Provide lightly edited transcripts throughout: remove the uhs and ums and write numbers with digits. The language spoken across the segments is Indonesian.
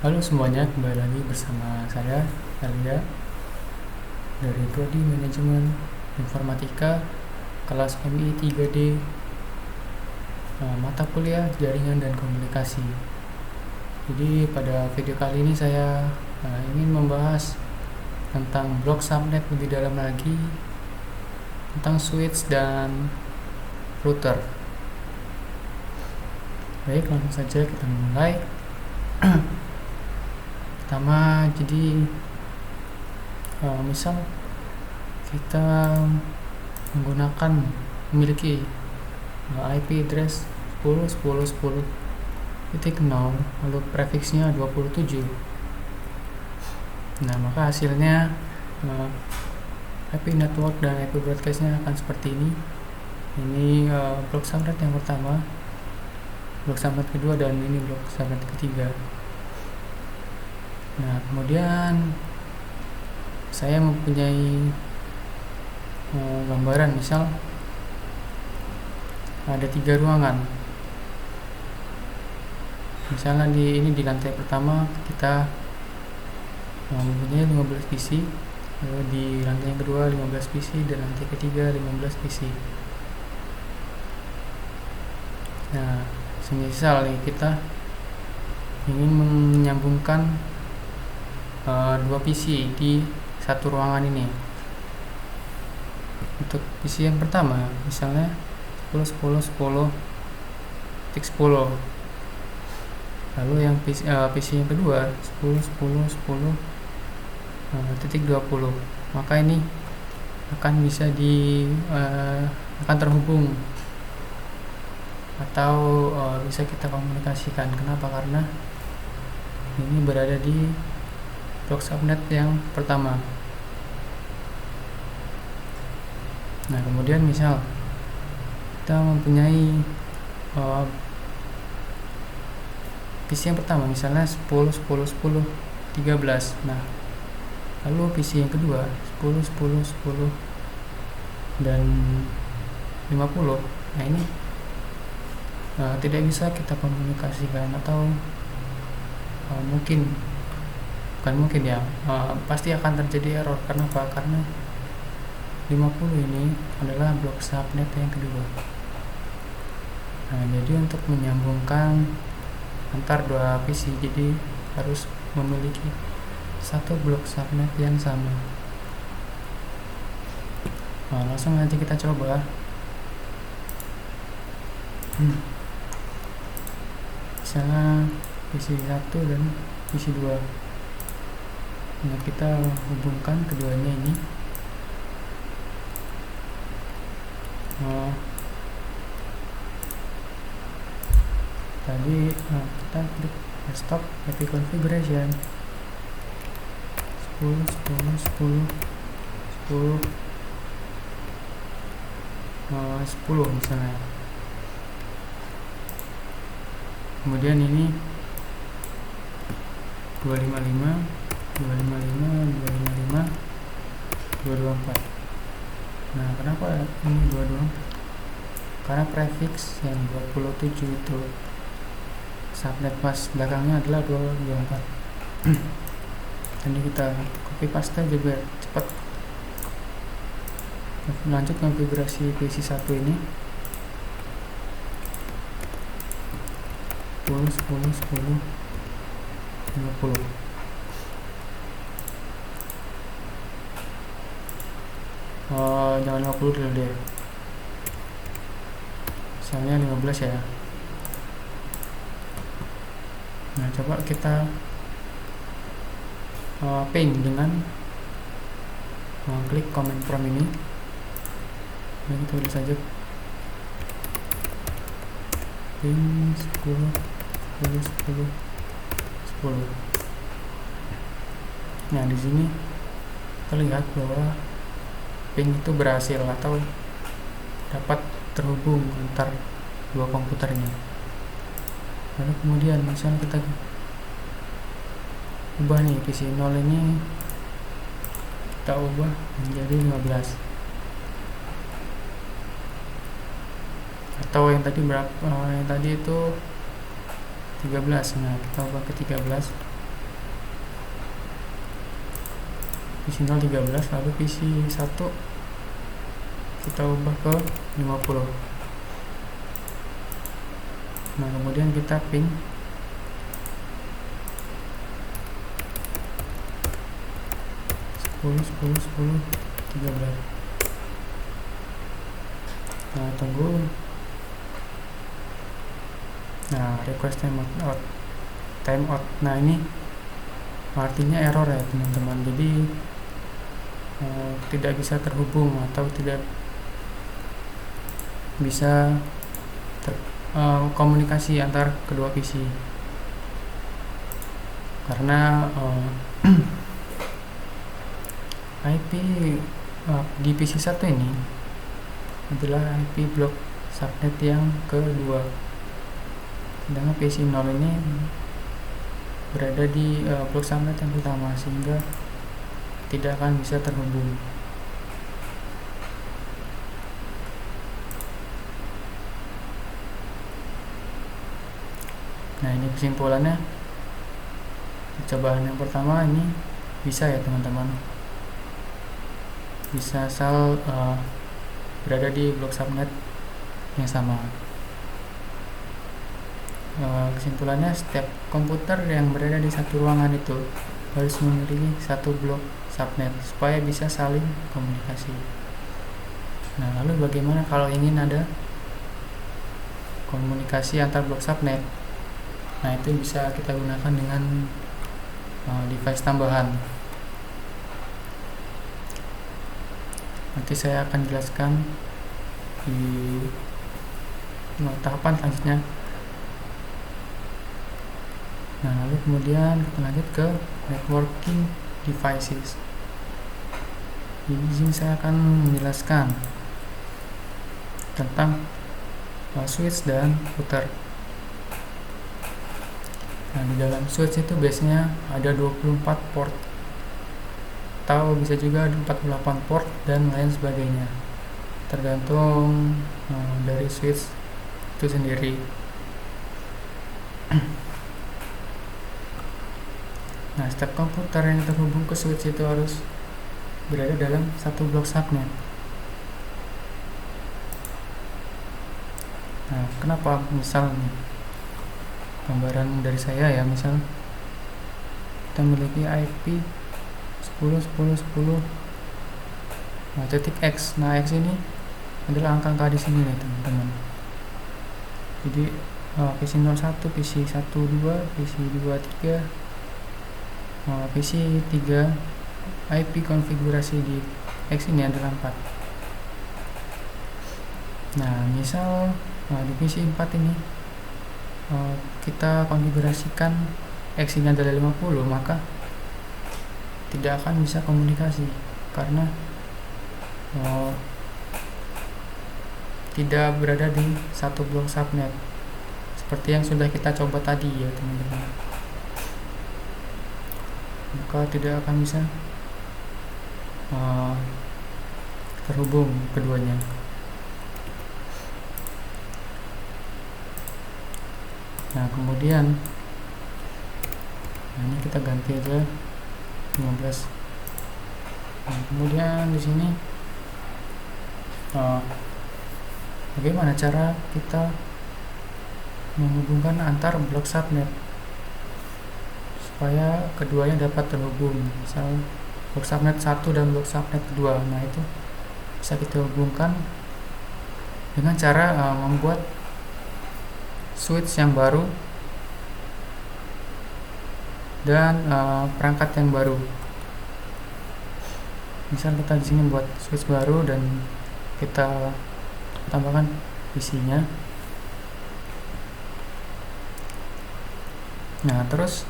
Halo semuanya, kembali lagi bersama saya, Elia, dari Prodi Manajemen Informatika, kelas MI 3D, mata kuliah Jaringan dan Komunikasi. Jadi pada video kali ini saya ingin membahas tentang blok subnet lebih dalam lagi, tentang switch dan router. Baik, langsung saja kita mulai. Pertama, jadi misal kita memiliki IP address 10.10.10.0, lalu prefiksnya 27. Nah, maka hasilnya IP network dan IP broadcastnya akan seperti ini. Ini blok subnet yang pertama, blok subnet kedua, dan ini blok subnet ketiga. Nah, kemudian saya mempunyai gambaran, misal ada 3 ruangan. Misalnya di lantai pertama kita mempunyai 15 PC, lalu di lantai yang kedua 15 PC, dan lantai ketiga 15 PC. Nah, semisal kita ingin menyambungkan 2 PC di satu ruangan ini. Untuk PC yang pertama, misalnya 10.10.10.10. Lalu yang PC yang kedua 10.10.10.20. Maka ini akan bisa akan terhubung atau bisa kita komunikasikan. Kenapa? Karena ini berada di blok subnet yang pertama. Nah, kemudian misal kita mempunyai PC yang pertama, misalnya 10.10.10.13. Nah, lalu PC yang kedua 10.10.10 dan 50. Nah, ini tidak bisa kita komunikasikan, atau pasti akan terjadi error. Kenapa? Karena 50 ini adalah blok subnet yang kedua. Nah, jadi untuk menyambungkan antar 2 PC, jadi harus memiliki satu blok subnet yang sama. Nah, langsung nanti kita coba. Misalnya PC 1 dan PC 2. Nah, kita hubungkan keduanya ini. Tadi kita klik desktop IP configuration 10 misalnya. Kemudian ini 255 224. Nah, kenapa ini 224? Karena prefix yang 27 itu subnet pas belakangnya adalah 224. Jadi kita copy paste aja biar cepat. Lanjut konfigurasi PC 1 ini 10.10.10.50. Jangan 50 dulu deh, misalnya 15 ya. Nah, coba kita ping dengan klik command prompt ini. Nah, kita tulis saja ping 10.10.10.10. Nah, di sini terlihat bahwa ping itu berhasil atau dapat terhubung antar 2 komputernya. Lalu kemudian misalnya kita ubah nih PC 0 ini, kita ubah menjadi 15, atau yang tadi itu 13. Nah, kita ubah ke 13. PC 0 13, lalu PC 1 kita ubah ke 50. Nah, kemudian kita ping 10 10 10 13. Nah, tunggu. Nah, request timeout. Nah, ini artinya error ya teman-teman. Jadi tidak bisa terhubung atau tidak bisa komunikasi antar kedua PC karena IP di PC 1 ini adalah IP blok subnet yang kedua, sedangkan PC 0 ini berada di blok subnet yang pertama, sehingga tidak akan bisa terhubung. Nah, ini kesimpulannya, percobaan yang pertama ini bisa ya teman-teman, bisa asal berada di blok subnet yang sama. Kesimpulannya, setiap komputer yang berada di satu ruangan itu harus memiliki satu blok subnet supaya bisa saling komunikasi. Nah, lalu bagaimana kalau ingin ada komunikasi antar blok subnet? Nah, itu bisa kita gunakan dengan device tambahan. Nanti saya akan jelaskan di tahapan selanjutnya. Nah, lalu kemudian kita lanjut ke networking devices. Di sini saya akan menjelaskan tentang switch dan router. Nah, di dalam switch itu biasanya ada 24 port atau bisa juga 48 port dan lain sebagainya, tergantung dari switch itu sendiri. Nah, setiap komputer yang terhubung ke switch itu harus berada dalam satu blok subnet. Nah, kenapa? Misal nih, gambaran dari saya ya, misal kita memiliki IP 10 10 10 titik X. Nah, X ini adalah angka di sini nih teman-teman. Jadi PC 01, PC 12, PC 23, PC 3, IP konfigurasi di X ini adalah 4. Nah, misal di PC 4 ini kita konfigurasikan X ini adalah 50, maka tidak akan bisa komunikasi karena tidak berada di satu blok subnet seperti yang sudah kita coba tadi ya teman-teman. Maka tidak akan bisa terhubung keduanya. Nah, kemudian ini kita ganti aja 15. Nah, kemudian di sini bagaimana cara kita menghubungkan antar blok subnet supaya keduanya dapat terhubung. Misal blok subnet 1 dan blok subnet kedua. Nah, itu bisa kita hubungkan dengan cara membuat switch yang baru dan perangkat yang baru. Misal kita di sini buat switch baru dan kita tambahkan PC-nya. Nah, terus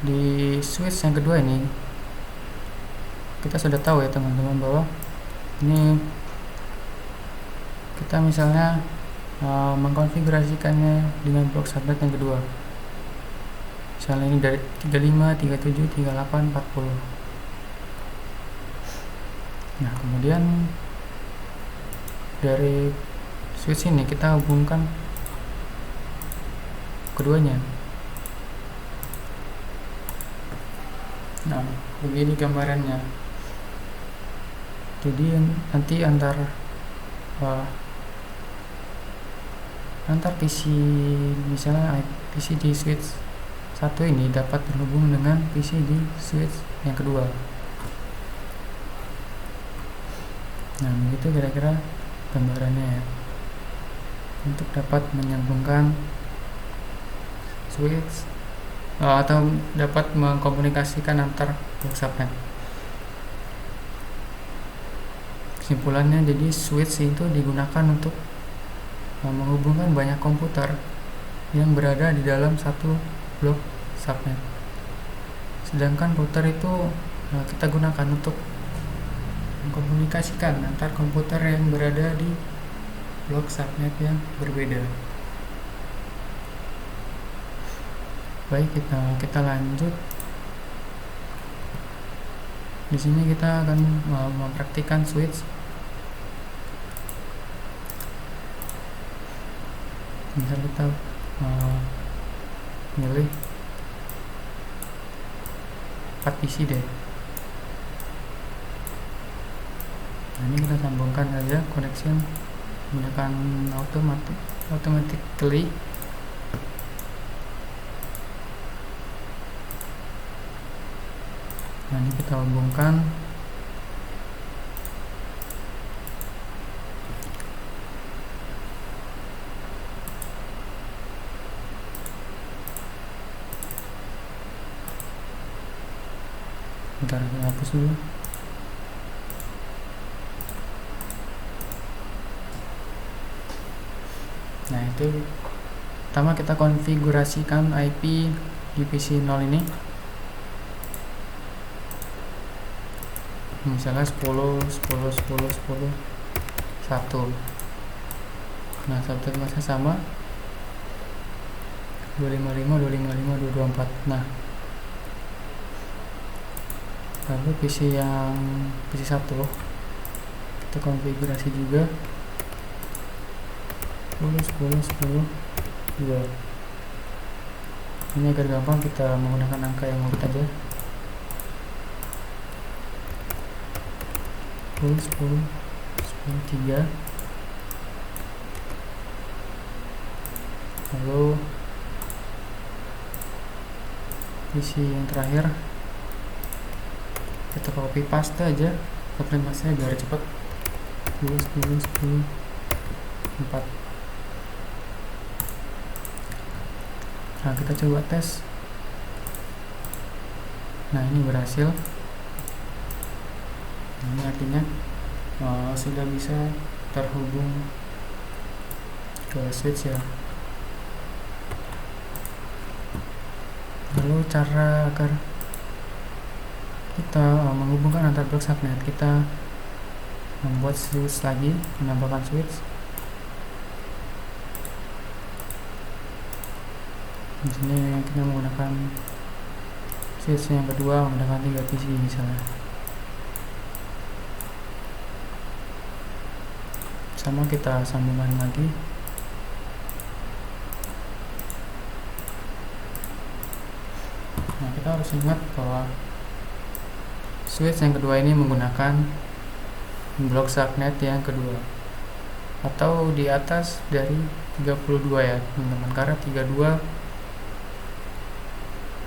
di switch yang kedua ini kita sudah tahu ya teman-teman bahwa ini kita misalnya mengkonfigurasikannya dengan blok subnet yang kedua. Misalnya ini dari 35, 37, 38, 40. Nah, kemudian dari switch ini kita hubungkan keduanya. Nah, begini gambarannya. Jadi nanti antar PC, misalnya PC di switch satu ini dapat terhubung dengan PC di switch yang kedua. Nah, begitu kira-kira gambarannya ya, untuk dapat menyambungkan switch atau dapat mengkomunikasikan antar blok subnet. Kesimpulannya, jadi switch itu digunakan untuk menghubungkan banyak komputer yang berada di dalam satu blok subnet. Sedangkan router itu kita gunakan untuk mengkomunikasikan antar komputer yang berada di blok subnet yang berbeda. Baik, kita lanjut. Di sini kita akan mempraktikkan switch. Misal kita milih 4 PC deh. Nah, ini kita sambungkan saja connection menggunakan automatically. Nah, ini kita hubungkan. Bentar, kita hapus dulu. Nah, itu pertama kita konfigurasikan IP di PC 0 ini. Misalnya 10, 10, 10, 10, 1. Nah, subnet masnya sama 255, 255, 224. Nah, lalu PC 1 kita konfigurasi juga 10, 10, 10, 2. Ini agar gampang kita menggunakan angka yang urut aja. 10, 10, 10, 3. Lalu PC yang terakhir kita copy paste aja subnet masnya biar cepat. 10, 10, 10, 4. Nah, kita coba tes. Nah, ini berhasil. Ini artinya sudah bisa terhubung ke switch ya. Lalu cara agar kita menghubungkan antar blok subnet, kita membuat switch lagi, menambahkan switch. Di sini kita menggunakan switch yang kedua menggunakan 3 PC misalnya. Sama kita sambungkan lagi. Nah, kita harus ingat bahwa switch yang kedua ini menggunakan blok subnet yang kedua atau di atas dari 32 ya teman-teman, karena 32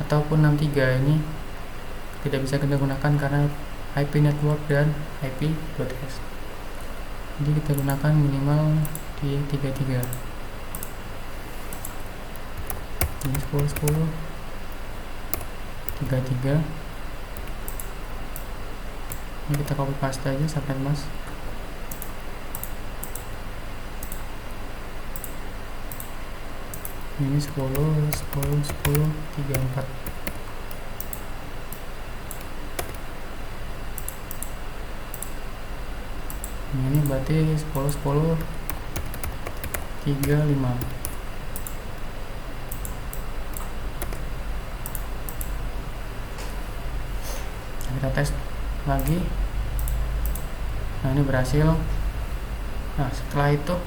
ataupun 63 ini tidak bisa kita gunakan karena IP network dan IP broadcast. Jadi kita gunakan minimal di 33. Ini 10, 10, 33. Ini kita copy paste aja subnet mas. Ini 10, 10, 10, 34. Ini berarti 10, 10, 35. Kita tes lagi. Nah, ini berhasil. Nah, setelah itu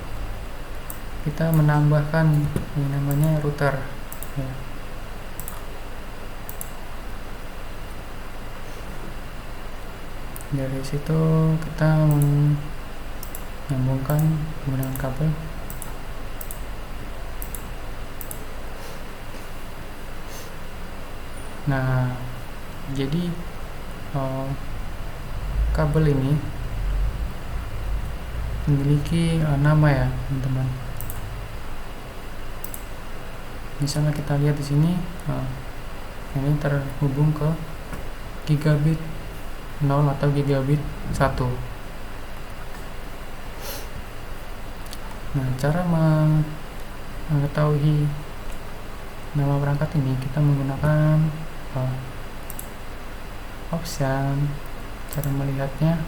kita menambahkan yang namanya router ya. Dari situ kita menyambungkan menggunakan kabel. Nah, jadi kabel ini memiliki nama ya, teman-teman. Misalnya kita lihat di sini, ini terhubung ke gigabit 0 atau gigabit 1. Nah, cara mengetahui nama perangkat ini kita menggunakan option, cara melihatnya,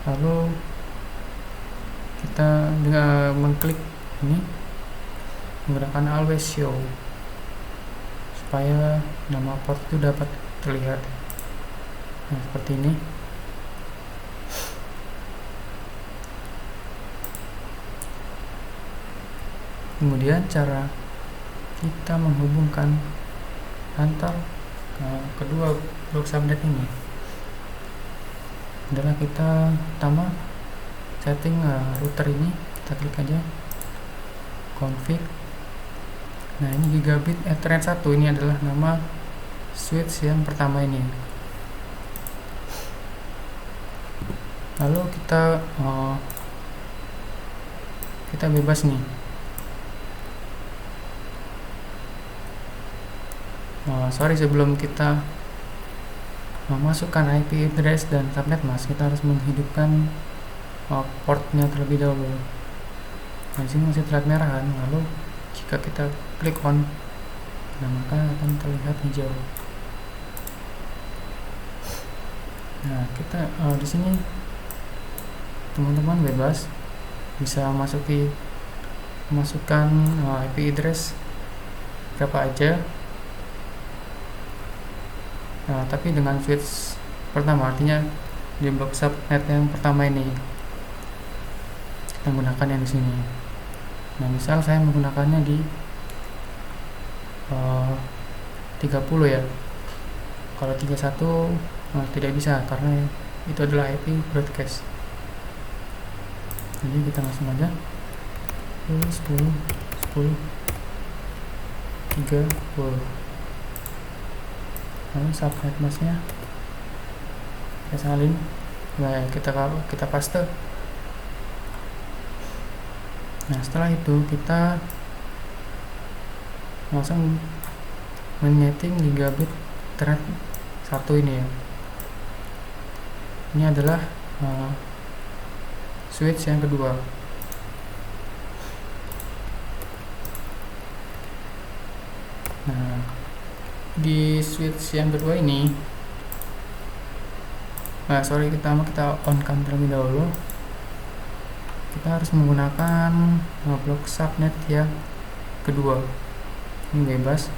lalu kita dengan mengklik ini menggunakan always show supaya nama port itu dapat terlihat. Nah, seperti ini. Kemudian cara kita menghubungkan antar kedua blok subnet ini adalah kita pertama setting router ini, kita klik aja config. Nah, ini gigabit Ethernet 1, ini adalah nama switch yang pertama ini. Lalu kita bebas nih. Sorry, sebelum kita memasukkan IP address dan subnet mask, kita harus menghidupkan portnya terlebih dahulu. Nah, di sini masih terlihat merah kan, lalu jika kita klik on, nah maka akan terlihat hijau. Nah, kita di sini teman-teman bebas bisa masukkan IP address berapa aja. Nah, tapi dengan switch pertama, artinya di blok subnet yang pertama ini kita menggunakan yang di sini. Nah, misal saya menggunakannya di 30 ya. Kalau 31 tidak bisa karena itu adalah IP broadcast. Jadi kita langsung aja 10 30. Lalu subnet masknya kita salin, nah kita paste. Nah, setelah itu kita langsung menyeting gigabit Ethernet 1 ini ya. Ini adalah switch yang kedua. Nah, di switch yang kedua ini, kita on kan terlebih dahulu. Kita harus menggunakan blok subnet yang kedua. Ini bebas.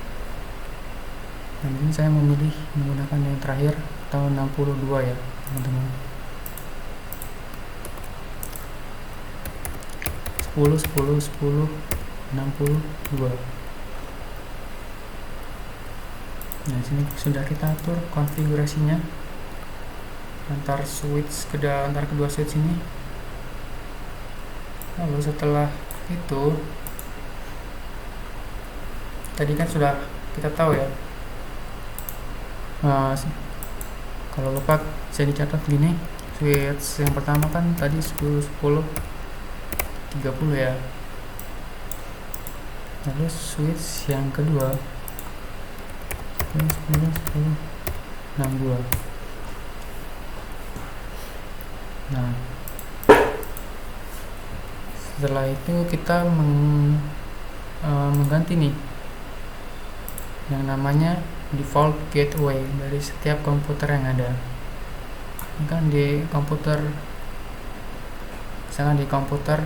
Dan ini saya memilih menggunakan yang terakhir atau 62 ya, teman-teman. 10 62. Nah, sini sudah kita atur konfigurasinya antar kedua switch ini. Lalu setelah itu, tadi kan sudah kita tahu ya, kalau lupa bisa dicatat gini, switch yang pertama kan tadi 10 30 ya. Lalu switch yang kedua 10 62. Nah, setelah itu kita mengganti nih yang namanya default gateway dari setiap komputer yang ada. Ini kan di komputer, misalkan di komputer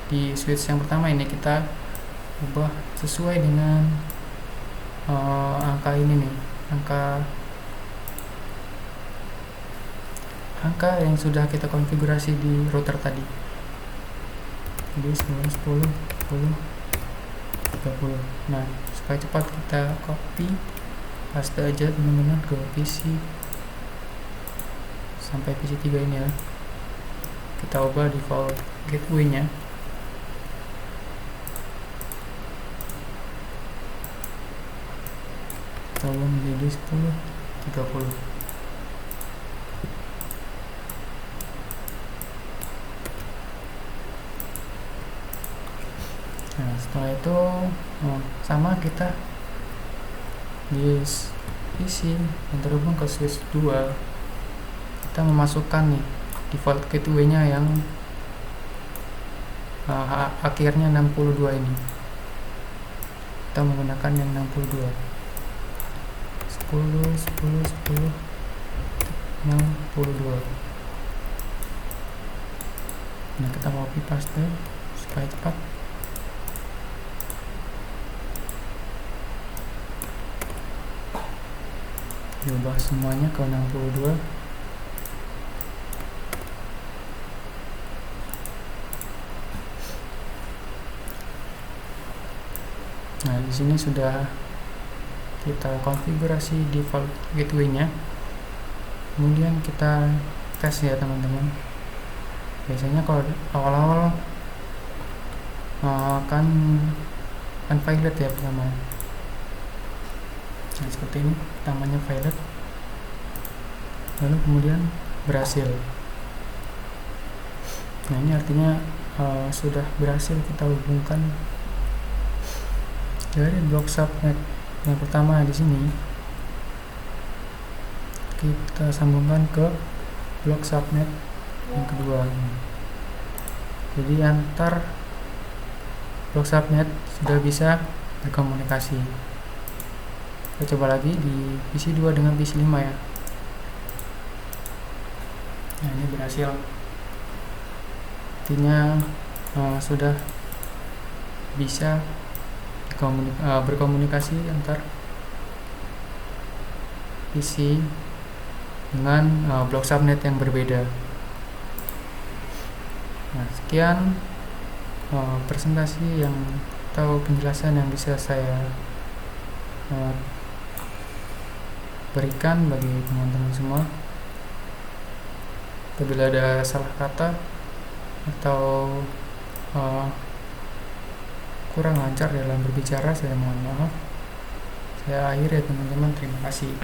di switch yang pertama ini kita ubah sesuai dengan angka ini nih, angka yang sudah kita konfigurasi di router tadi. Jadi 10 30. Nah, supaya cepat kita copy paste aja teman-teman ke PC sampai PC3 ini ya, kita ubah default gateway-nya kita ubah menjadi 10.30. Nah, setelah itu sama kita di PC yang terhubung ke switch 2, kita memasukkan nih default gateway-nya yang akhirnya 62 ini. Kita menggunakan yang 62. 10 62. Nah, kita copy paste supaya cepat. Diubah semuanya ke 62. Nah, di sini sudah kita konfigurasi default gateway-nya. Kemudian kita tes ya teman-teman. Biasanya kalau awal-awal akan unpiloted ya pertama. Nah, seperti ini namanya pilot, lalu kemudian berhasil. Nah, ini artinya sudah berhasil kita hubungkan dari blok subnet yang pertama di sini, kita sambungkan ke blok subnet yang kedua. Jadi antar blok subnet sudah bisa berkomunikasi. Kita coba lagi di PC2 dengan PC5 ya. Nah, ini berhasil. Artinya sudah bisa berkomunikasi antar PC dengan blok subnet yang berbeda. Nah, sekian presentasi yang atau penjelasan yang bisa saya berikan bagi teman-teman semua. Apabila ada salah kata atau kurang lancar dalam berbicara, saya mohon maaf. Saya akhiri ya teman-teman, terima kasih.